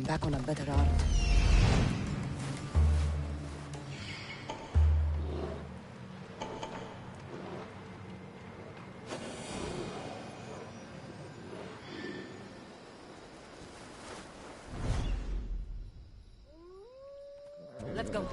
Back on a better art. Let's go.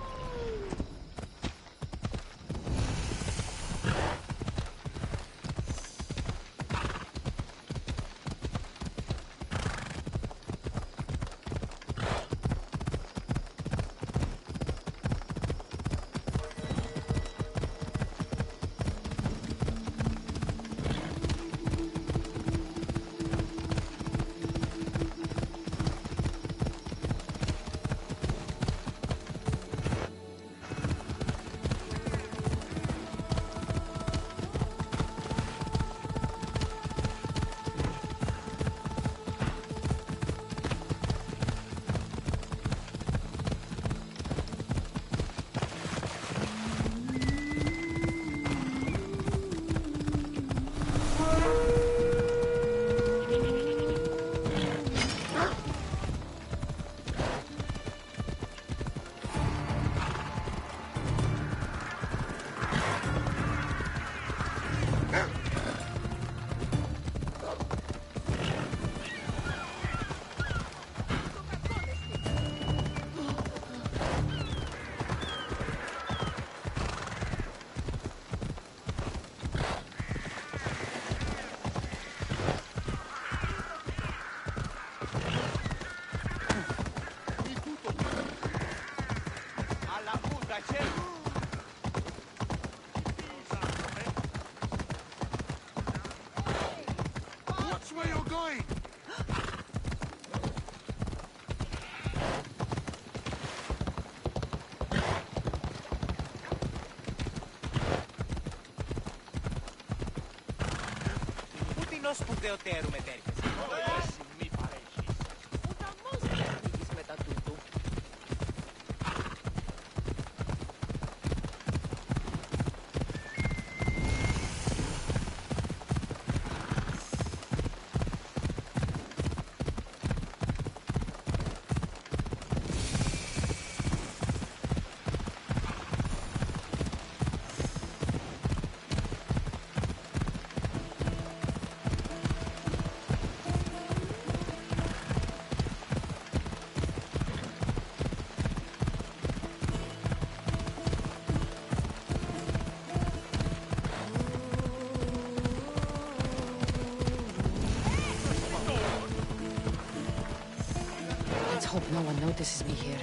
σπουδαιότερου μετέρχεσαι. Όχι, μη παρέχεις. Ούτε αμάς δεν ανοίγεις μετά τούτου. hope no one notices me here.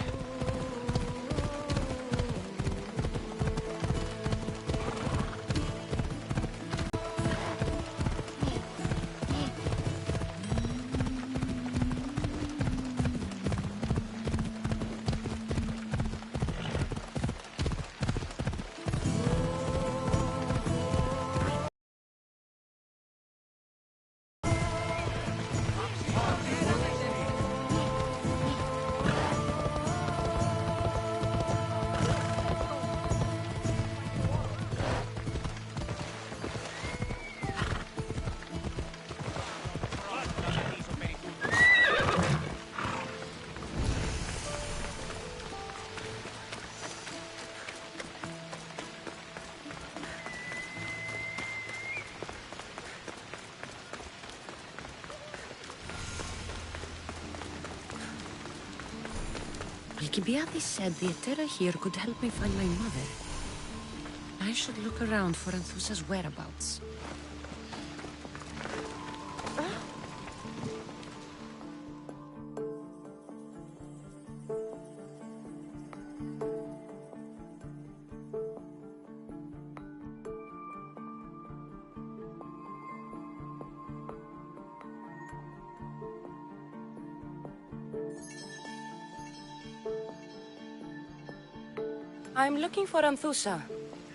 Alcibiades said the Etera here could help me find my mother. I should look around for Anthusa's whereabouts. I'm looking for Anthusa.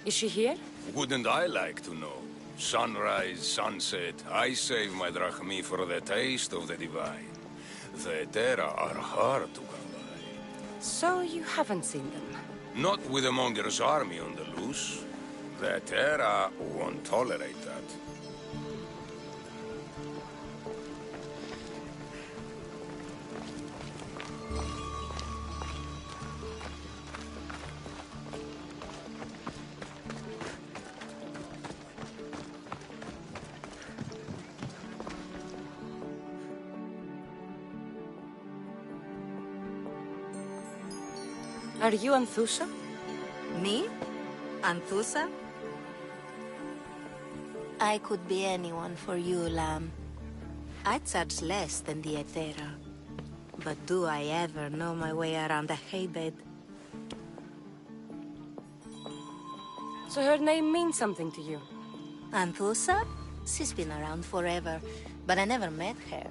Is she here? Wouldn't I like to know? Sunrise, sunset, I save my drachmi for the taste of the divine. The Etera are hard to come by. So you haven't seen them? Not with a monger's army on the loose. The Etera won't tolerate that. Are you Anthusa? Me? Anthusa? I could be anyone for you, lamb. I charge less than the Etera. But do I ever know my way around a haybed? So her name means something to you? Anthusa? She's been around forever, but I never met her.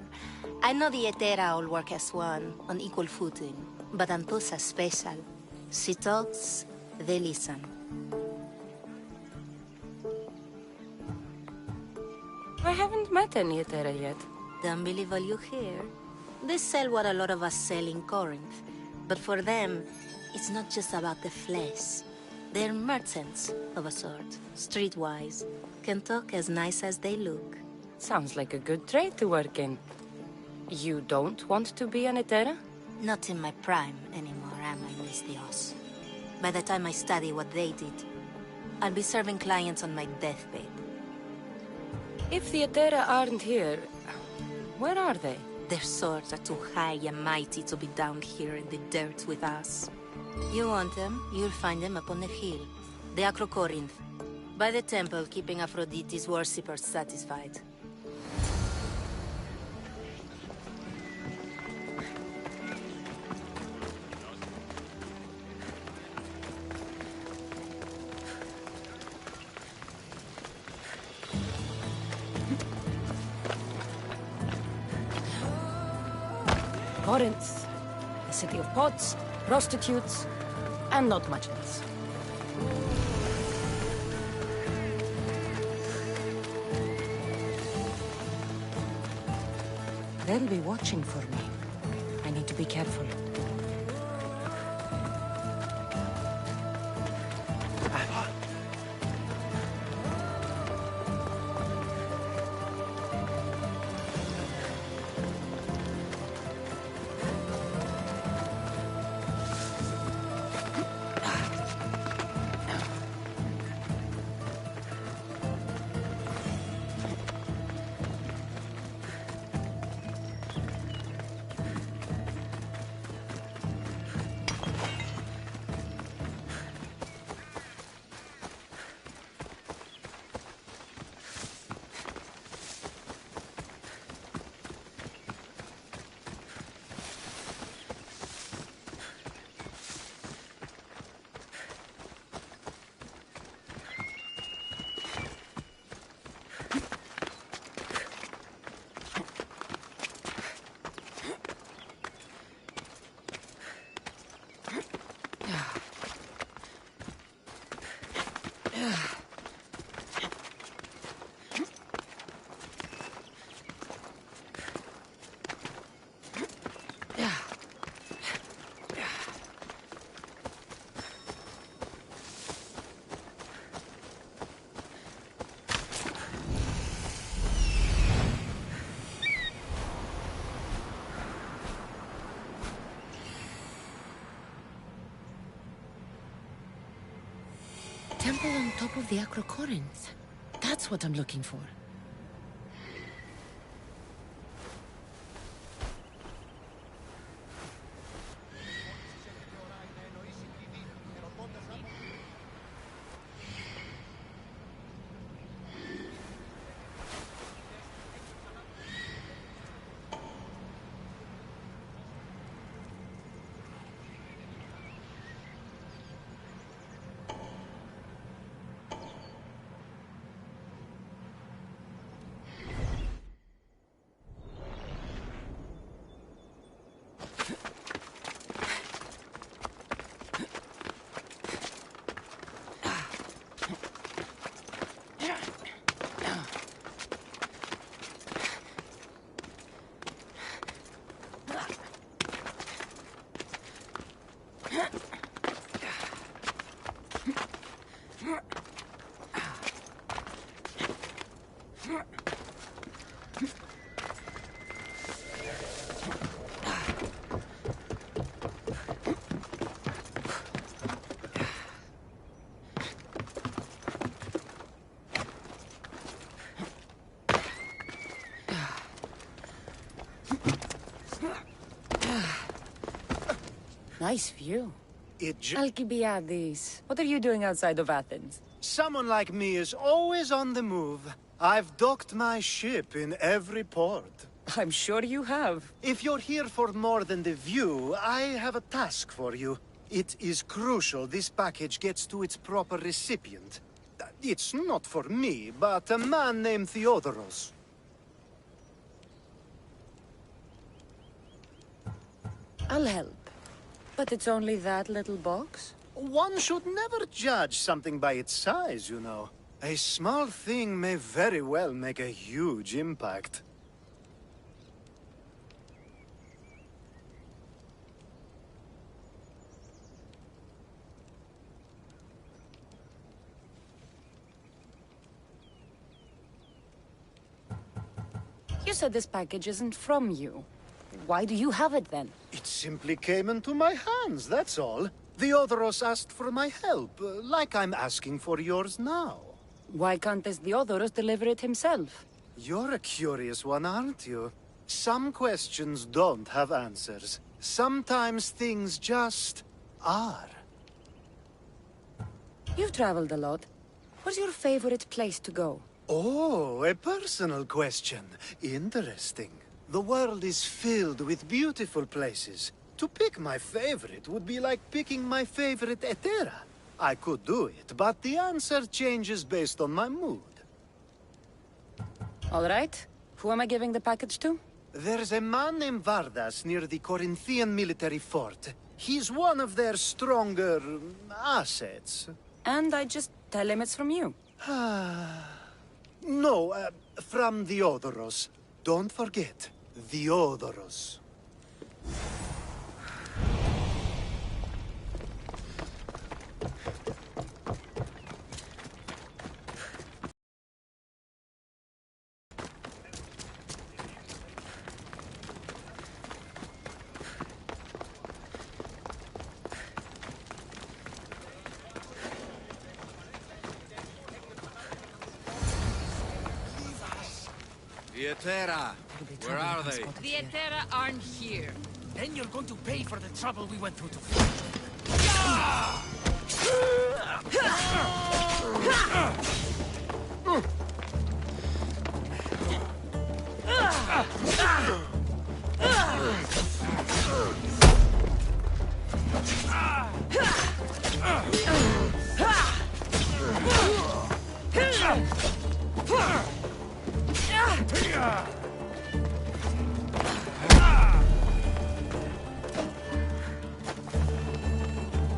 I know the Etera all work as one, on equal footing. But Anthusa's special. She talks, they listen. I haven't met any Etera yet. Don't believe all you hear. They sell what a lot of us sell in Corinth. But for them, it's not just about the flesh. They're merchants of a sort, streetwise. Can talk as nice as they look. Sounds like a good trade to work in. You don't want to be an Etera? Not in my prime anymore, am I, Miss Dios? By the time I study what they did, I'll be serving clients on my deathbed. If the Etera aren't here, where are they? Their swords are too high and mighty to be down here in the dirt with us. You want them, you'll find them up on the hill. The Acrocorinth. By the temple, keeping Aphrodite's worshippers satisfied. Corinth, a city of pots, prostitutes, and not much else. They'll be watching for me. I need to be careful. top of the Acrocorinth. That's what I'm looking for. Nice view. Alcibiades, what are you doing outside of Athens? Someone like me is always on the move. I've docked my ship in every port. I'm sure you have. If you're here for more than the view, I have a task for you. It is crucial this package gets to its proper recipient. It's not for me, but a man named Theodoros. I'll help. But it's only that little box? One should never judge something by its size, you know. A small thing may very well make a huge impact. You said this package isn't from you. Why do you have it then? It simply came into my hands, that's all. Theodoros asked for my help, like I'm asking for yours now. Why can't this Theodoros deliver it himself? You're a curious one, aren't you? Some questions don't have answers. Sometimes things just are. You've traveled a lot. What's your favorite place to go? Oh, a personal question. Interesting. The world is filled with beautiful places. To pick my favorite would be like picking my favorite Etera. I could do it, but the answer changes based on my mood. All right. Who am I giving the package to? There's a man named Vardas near the Corinthian military fort. He's one of their stronger assets. And I just tell him it's from you. No, from Theodoros. Don't forget, Theodoros. Vietera, where are they? The Etera aren't here. Then you're going to pay for the trouble we went through to find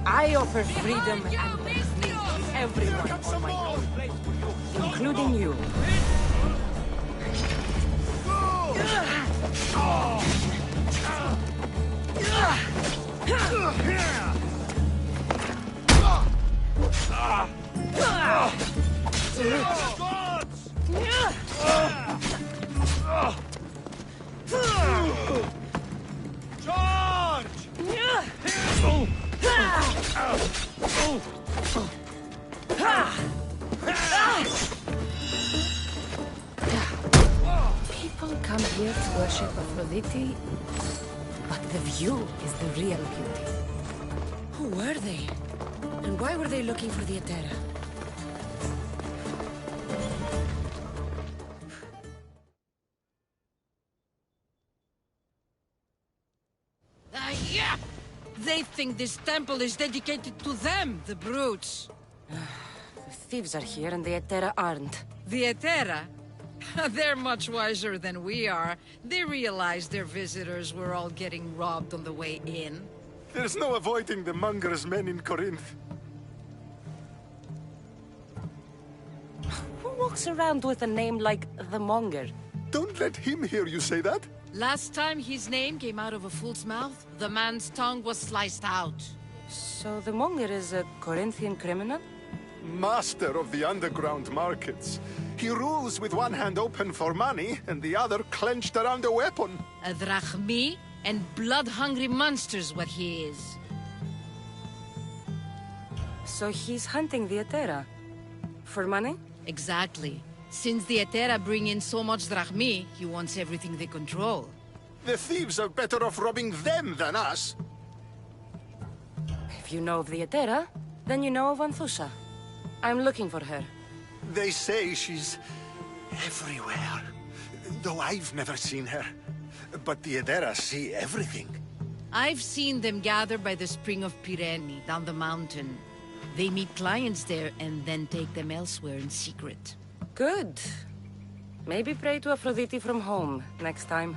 I offer freedom and peace to everyone on my own, including you. come here to worship Aphrodite, but the view is the real beauty. Who were they? And why were they looking for the Etera? Yeah! They think this temple is dedicated to them, the brutes. The thieves are here and the Etera aren't. The Etera? They're much wiser than we are. They realized their visitors were all getting robbed on the way in. There's no avoiding the monger's men in Corinth. Who walks around with a name like the Monger? Don't let him hear you say that. Last time his name came out of a fool's mouth, the man's tongue was sliced out. So the Monger is a Corinthian criminal? Master of the underground markets. He rules with one hand open for money and the other clenched around a weapon. A drachmi and blood-hungry monster's what he is. So he's hunting the Etera? For money? Exactly. Since the Etera bring in so much drachmi, he wants everything they control. The thieves are better off robbing them than us. If you know of the Etera, then you know of Anthusha. I'm looking for her. They say she's everywhere, though I've never seen her. But the Edera see everything. I've seen them gather by the spring of Pirene, down the mountain. They meet clients there and then take them elsewhere in secret. Good. Maybe pray to Aphrodite from home next time.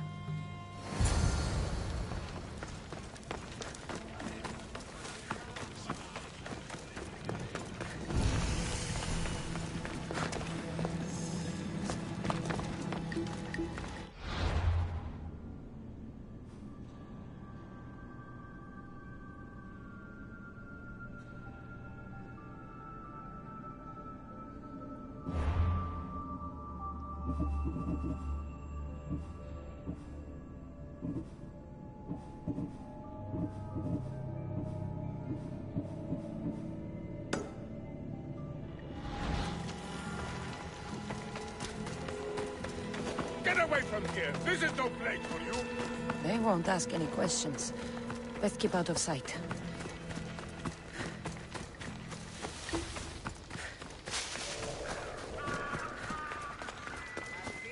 Get away from here! This is no place for you! They won't ask any questions. Let's keep out of sight.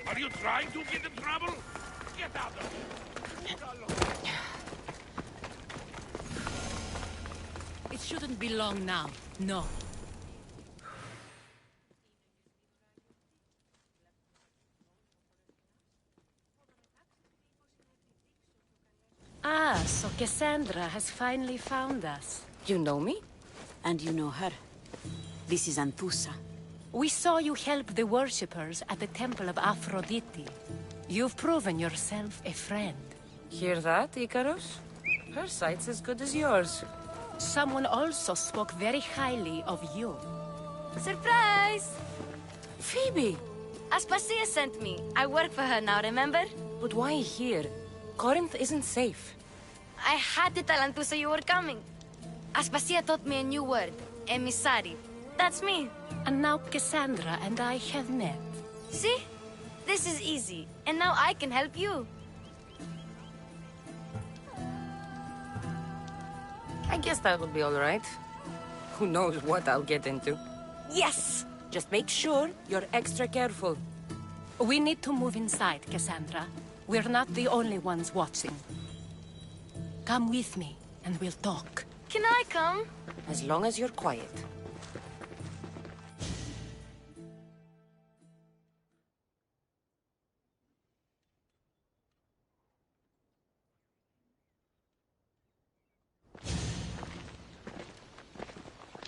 Are you trying to get in trouble? Get out of here! It shouldn't be long now. No. Ah, so Cassandra has finally found us. You know me? And you know her. This is Anthusa. We saw you help the worshippers at the temple of Aphrodite. You've proven yourself a friend. Hear that, Icarus? Her sight's as good as yours. Someone also spoke very highly of you. Surprise! Phoebe! Aspasia sent me. I work for her now, remember? But why here? Corinth isn't safe. I had to tell Anthusa you were coming. Aspasia taught me a new word. Emissary. That's me. And now Cassandra and I have met. See? This is easy. And now I can help you. I guess that will be all right. Who knows what I'll get into. Yes! Just make sure you're extra careful. We need to move inside, Cassandra. We're not the only ones watching. Come with me, and we'll talk. Can I come? As long as you're quiet.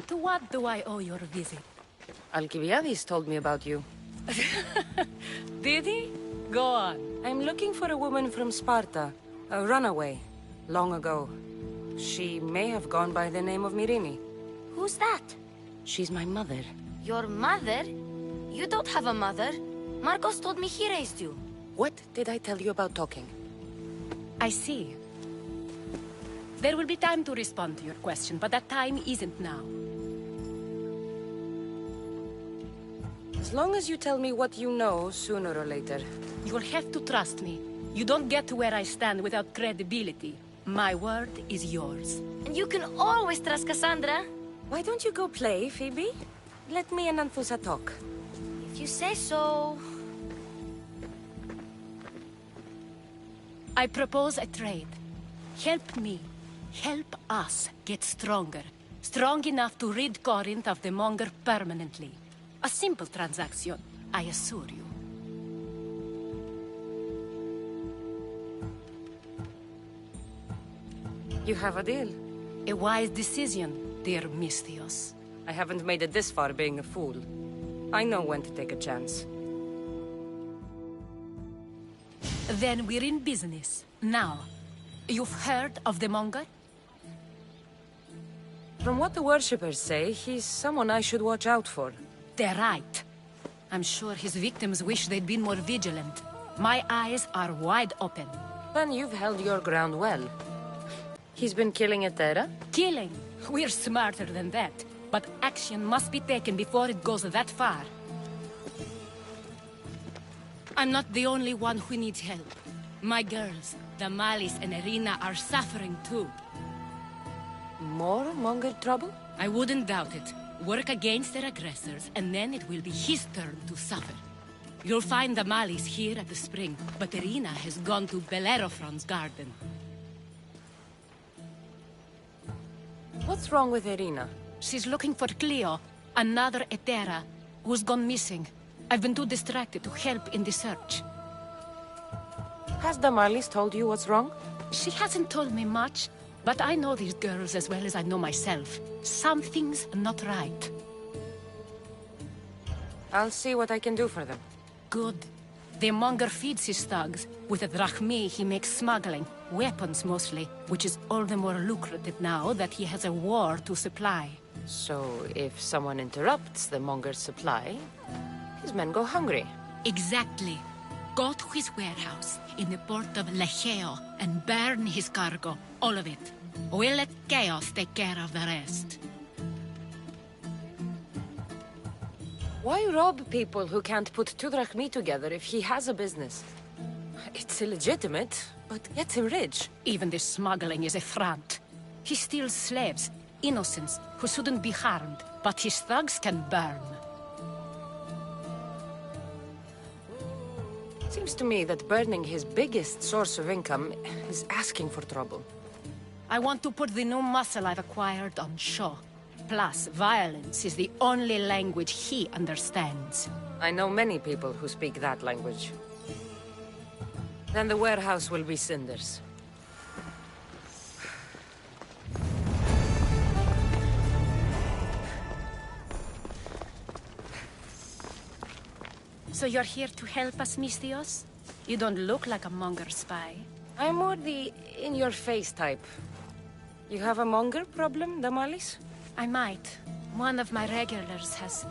To what do I owe your visit? Alcibiades told me about you. Did he? Go on. I'm looking for a woman from Sparta. A runaway. Long ago. She may have gone by the name of Myrimi. Who's that? She's my mother. Your mother? You don't have a mother. Marcos told me he raised you. What did I tell you about talking? I see. There will be time to respond to your question, but that time isn't now. As long as you tell me what you know, sooner or later. You'll have to trust me. You don't get to where I stand without credibility. My word is yours. And you can always trust Cassandra. Why don't you go play, Phoebe? Let me and Anthusa talk. If you say so. I propose a trade. Help me. Help us get stronger. Strong enough to rid Corinth of the Monger permanently. A simple transaction, I assure you. You have a deal. A wise decision, dear Misthios. I haven't made it this far being a fool. I know when to take a chance. Then we're in business. Now, you've heard of the Monger? From what the worshippers say, he's someone I should watch out for. They're right. I'm sure his victims wish they'd been more vigilant. My eyes are wide open. Then you've held your ground well. He's been killing Etera? Killing? We're smarter than that. But action must be taken before it goes that far. I'm not the only one who needs help. My girls, Damalis and Irina, are suffering too. More Monger trouble? I wouldn't doubt it. Work against their aggressors, and then it will be his turn to suffer. You'll find Damalis here at the spring, but Irina has gone to Bellerophon's garden. What's wrong with Irina? She's looking for Cleo, another Etera, who's gone missing. I've been too distracted to help in the search. Has Damalis told you what's wrong? She hasn't told me much, but I know these girls as well as I know myself. Something's not right. I'll see what I can do for them. Good. The Monger feeds his thugs. With the drachmi, he makes smuggling. Weapons, mostly. Which is all the more lucrative now that he has a war to supply. So, if someone interrupts the Monger's supply, his men go hungry. Exactly. Go to his warehouse in the port of Lecheo and burn his cargo. All of it. We'll let chaos take care of the rest. Why rob people who can't put two drachmi together if he has a business? It's illegitimate, but gets him rich. Even the smuggling is a front. He steals slaves, innocents, who shouldn't be harmed, but his thugs can burn. Seems to me that burning his biggest source of income is asking for trouble. I want to put the new muscle I've acquired on show. Plus, violence is the only language he understands. I know many people who speak that language. Then the warehouse will be cinders. So you're here to help us, Misthios? You don't look like a Monger spy. I'm more the in-your-face type. You have a Monger problem, Damalis? I might. One of my regulars has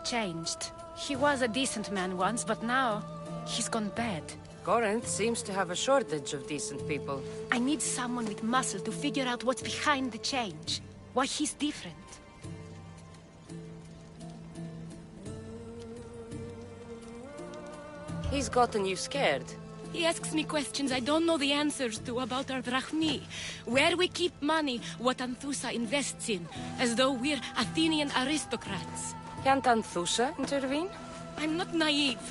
changed. He was a decent man once, but now he's gone bad. Corinth seems to have a shortage of decent people. I need someone with muscle to figure out what's behind the change. Why he's different. He's gotten you scared. He asks me questions I don't know the answers to about our drachmi. Where we keep money, what Anthusa invests in. As though we're Athenian aristocrats. Can't Anthusa intervene? I'm not naive.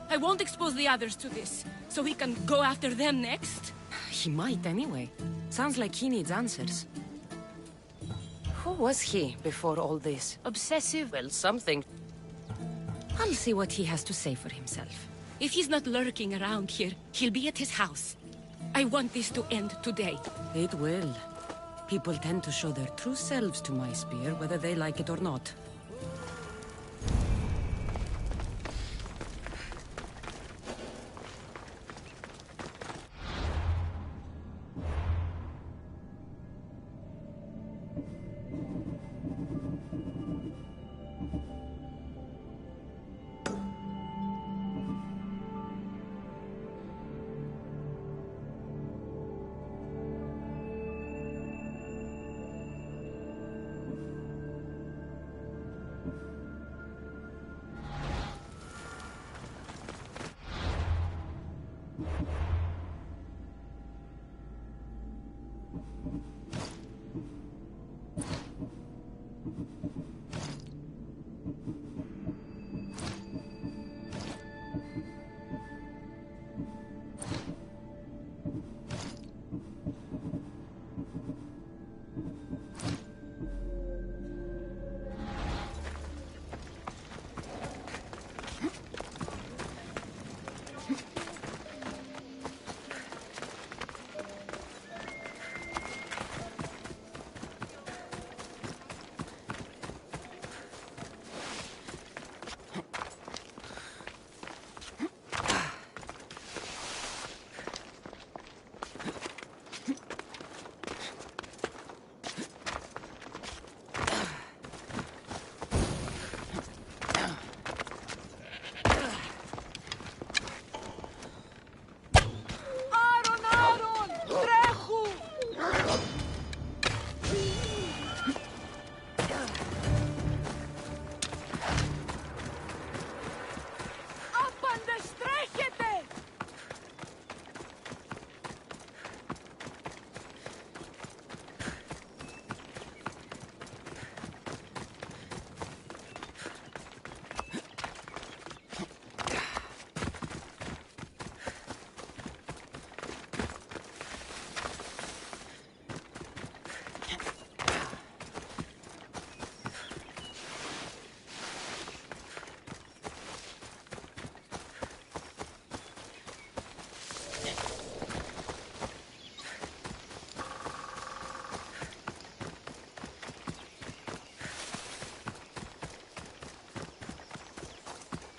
I won't expose the others to this. So we can go after them next? He might anyway. Sounds like he needs answers. Who was he before all this? Obsessive. Well, something. I'll see what he has to say for himself. If he's not lurking around here, he'll be at his house. I want this to end today. It will. People tend to show their true selves to my spear, whether they like it or not.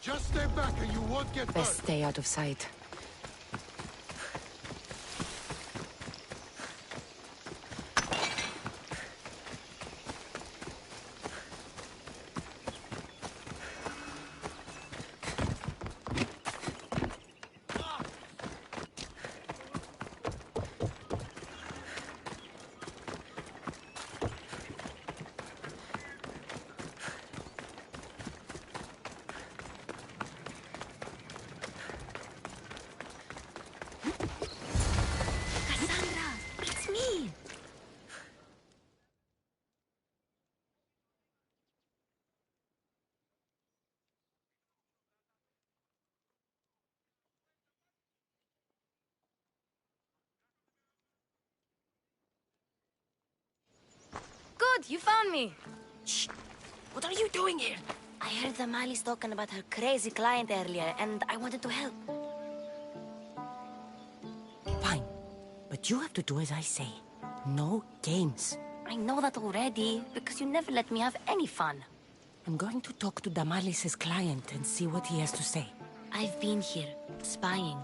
Just stay back and you won't get hurt. Best stay out of sight. Good, you found me. Shh! What are you doing here? I heard the Mali's talking about her crazy client earlier, and I wanted to help. Fine. But you have to do as I say. No games. I know that already, because you never let me have any fun. I'm going to talk to Damalis's client and see what he has to say. I've been here, spying,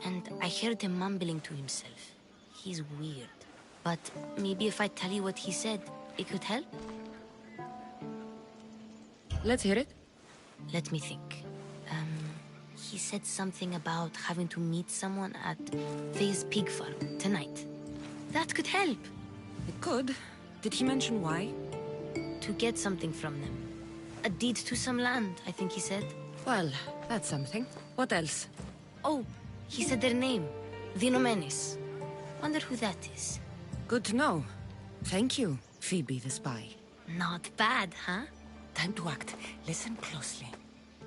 and I heard him mumbling to himself. He's weird. But maybe if I tell you what he said, it could help? Let's hear it. Let me think. He said something about having to meet someone at Faye's pig farm tonight. That could help. It could. Did he mention why? To get something from them. A deed to some land, I think he said. Well, that's something. What else? Oh, he said their name. Vinomenes. Wonder who that is. Good to know. Thank you, Phoebe the spy. Not bad, huh? Time to act. Listen closely.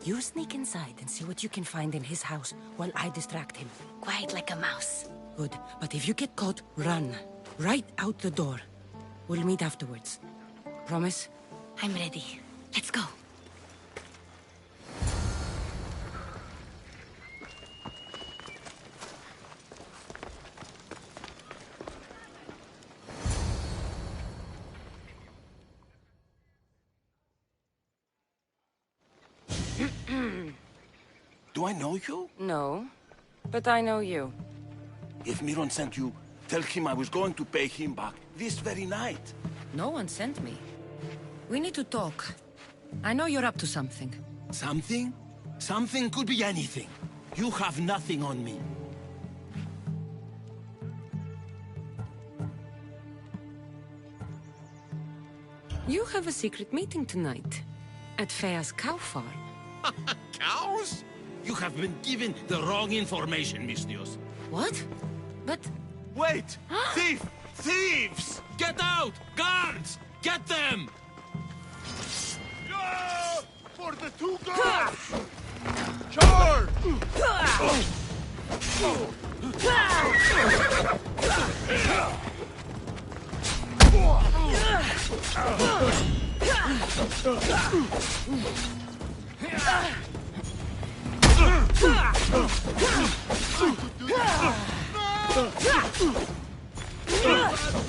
You sneak inside and see what you can find in his house while I distract him. Quiet like a mouse. Good. But if you get caught, run. Right out the door. We'll meet afterwards. Promise? I'm ready. Let's go. Do I know you? No, but I know you. If Miron sent you, tell him I was going to pay him back this very night. No one sent me. We need to talk. I know you're up to something. Something? Something could be anything. You have nothing on me. You have a secret meeting tonight. At Fea's cow farm. Cows? You have been given the wrong information, Mistios. What? But... Wait! Thief! Thieves! Get out! Guards! Get them! Go! For the two girls! Charge!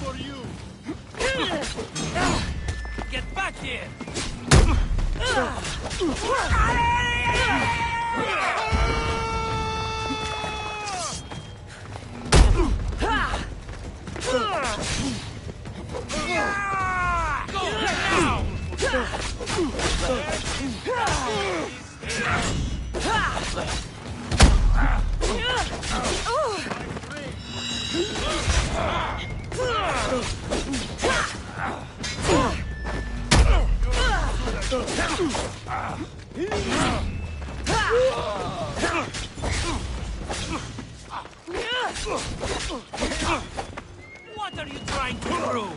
For you! Get back here! Go now! What are you trying to do?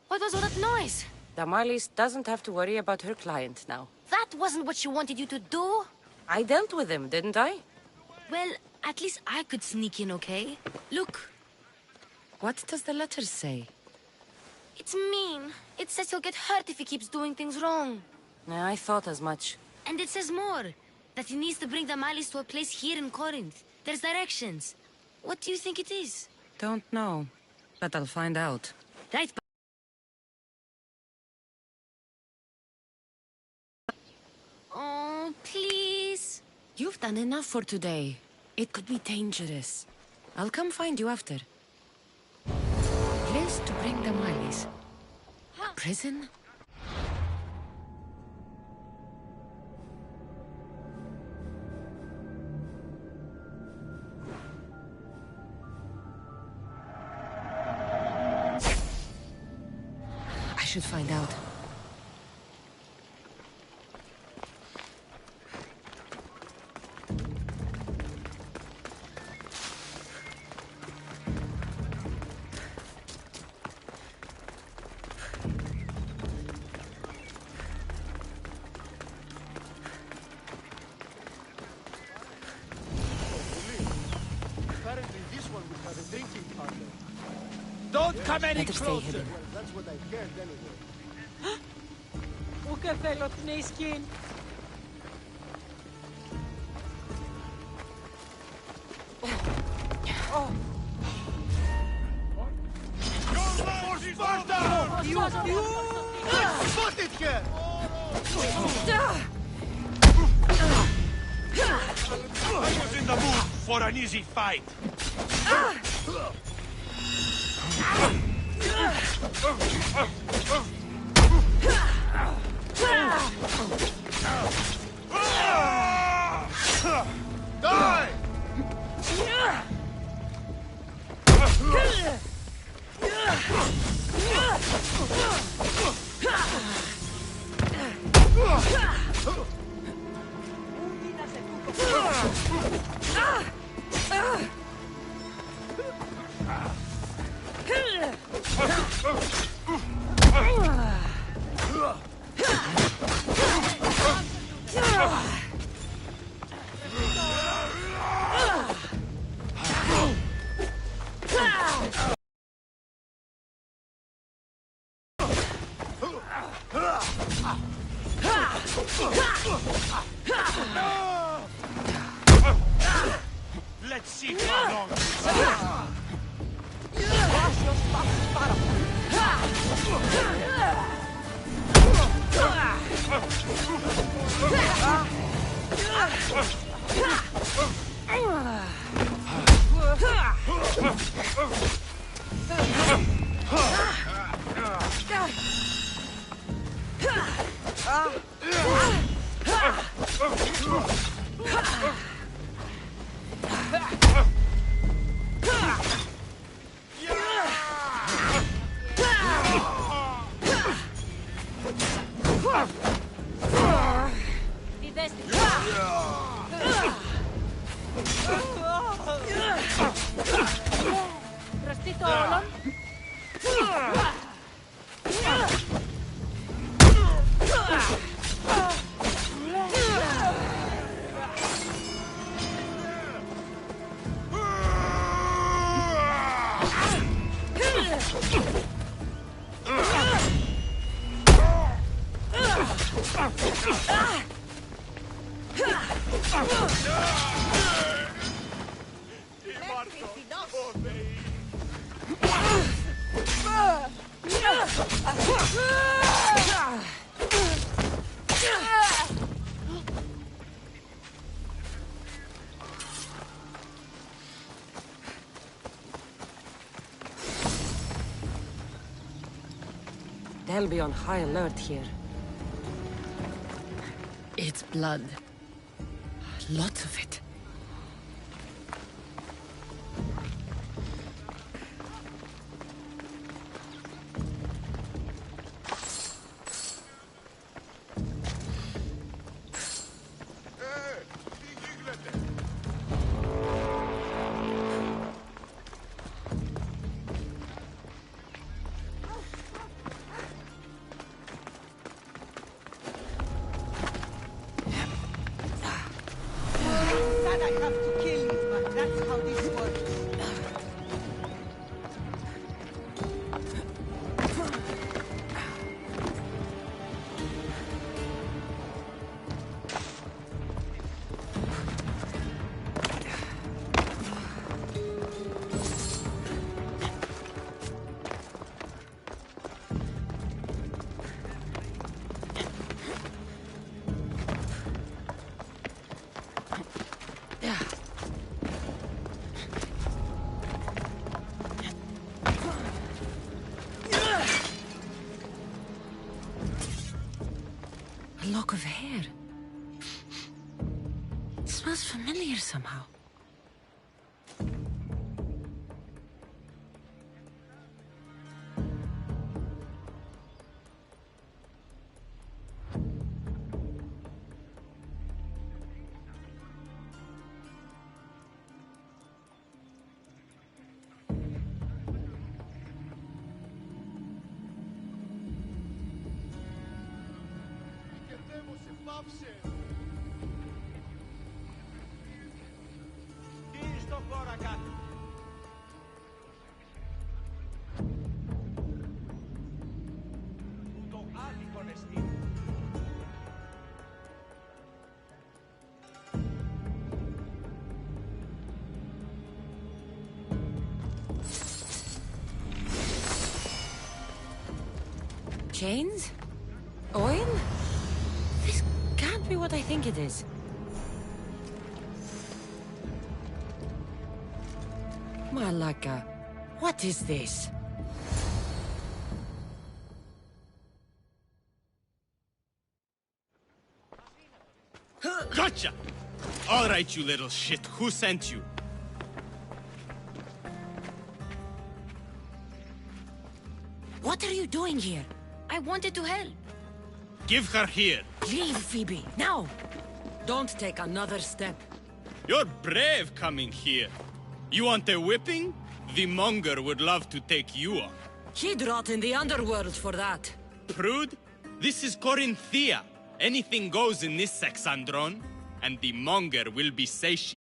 What was all that noise? Damalis doesn't have to worry about her client now. That wasn't what she wanted you to do. I dealt with him, didn't I? Well, at least I could sneak in, okay? Look. What does the letter say? It's mean. It says he'll get hurt if he keeps doing things wrong. I thought as much. And it says more. That he needs to bring the Malis to a place here in Corinth. There's directions. What do you think it is? Don't know. But I'll find out. Right. Oh, please. You've done enough for today. It could be dangerous. I'll come find you after. Place to bring the Malis. A prison? I should find out. Don't come any Better stay closer! hidden. That's what I cared anyway. Uke felot niskin. Spotted here! I was in the mood for an easy fight. Die! Let's see how long. They'll be on high alert here. It's blood. Lots of it. A lock of hair. It smells familiar somehow. Chains? Oil? This can't be what I think it is. Malaka, what is this? Gotcha! All right, you little shit. Who sent you? What are you doing here? I wanted to help. Give her here. Leave, Phoebe, now! Don't take another step. You're brave coming here. You want a whipping? The monger would love to take you on. He'd rot in the underworld for that. Prude, this is Corinthia. Anything goes in this Sexandron, and the monger will be satiated.